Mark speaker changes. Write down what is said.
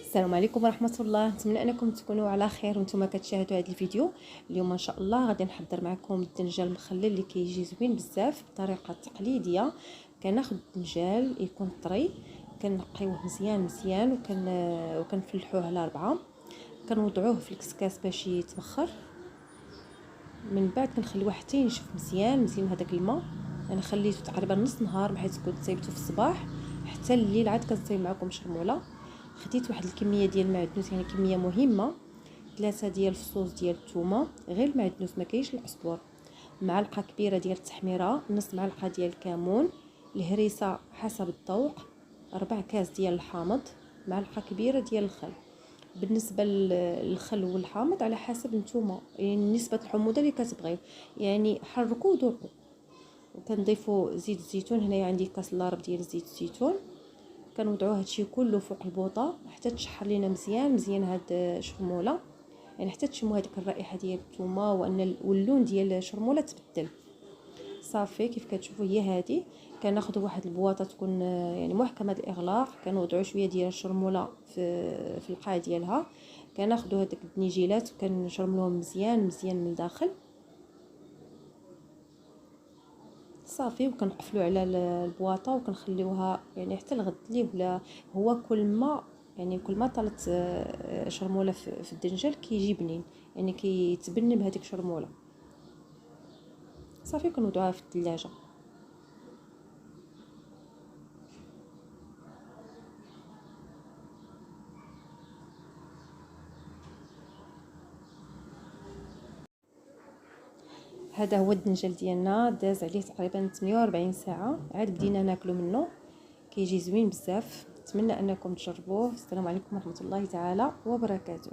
Speaker 1: السلام عليكم ورحمه الله. نتمنى انكم تكونوا على خير وانتم كتشاهدوا هذا الفيديو. اليوم ان شاء الله غادي نحضر معكم الدنجال المخلل اللي كيجي زوين بزاف بالطريقه التقليديه. كناخذ الدنجال يكون طري، كنقيوه مزيان مزيان وكنفلحوه على 4، كنوضعوه في الكسكاس باش يتبخر. من بعد كنخليوه حتى ينشف مزيان مزيان هذاك الماء. انا خليته تقريبا نص نهار، بحيث كنت صايبته في الصباح حتى الليل عاد كنصايب معكم شرموله. خديت واحد الكميه ديال المعدنوس، يعني كميه مهمه، 3 ديال الفصوص ديال الثومه، غير المعدنوس ما كاينش القزبر، معلقه كبيره ديال التحميره، نص معلقه ديال الكمون، الهريسه حسب الذوق، 4 كاس ديال الحامض، معلقه كبيره ديال الخل. بالنسبه للخل والحامض على حسب نتوما، يعني نسبه الحموضه اللي كتبغيو، يعني حركوا وذوقوا. وكنضيفوا زيت الزيتون، هنايا عندي كاس لارب ديال زيت الزيتون. كنوضعوا هادشي كله فوق البوطه حتى تشحر لينا مزيان مزيان هاد الشرموله، يعني حتى تشموا هذيك الرائحه ديال الثومه واللون ديال الشرموله تبدل. صافي كيف كتشوفوا هي هذه. كناخذوا واحد البواطه تكون يعني محكمه الاغلاق، كنوضعوا شويه ديال الشرموله في القاع ديالها، كناخذوا هذوك الدنيجيلات وكنشرملوهم مزيان مزيان من الداخل. صافي وكنقفلوا على البواطه وكنخليوها يعني حتى الغد ليه، ولا هو كل ما طالت شرموله في الدنجال كيجي بنين، يعني كيتبنى بهذيك شرموله. صافي كنوضعوها في الثلاجه. هذا هو الدنجال ديالنا، داز عليه تقريبا 48 ساعه، عاد بدينا ناكلو منه، كيجي زوين بزاف. نتمنى انكم تجربوه. السلام عليكم ورحمه الله تعالى وبركاته.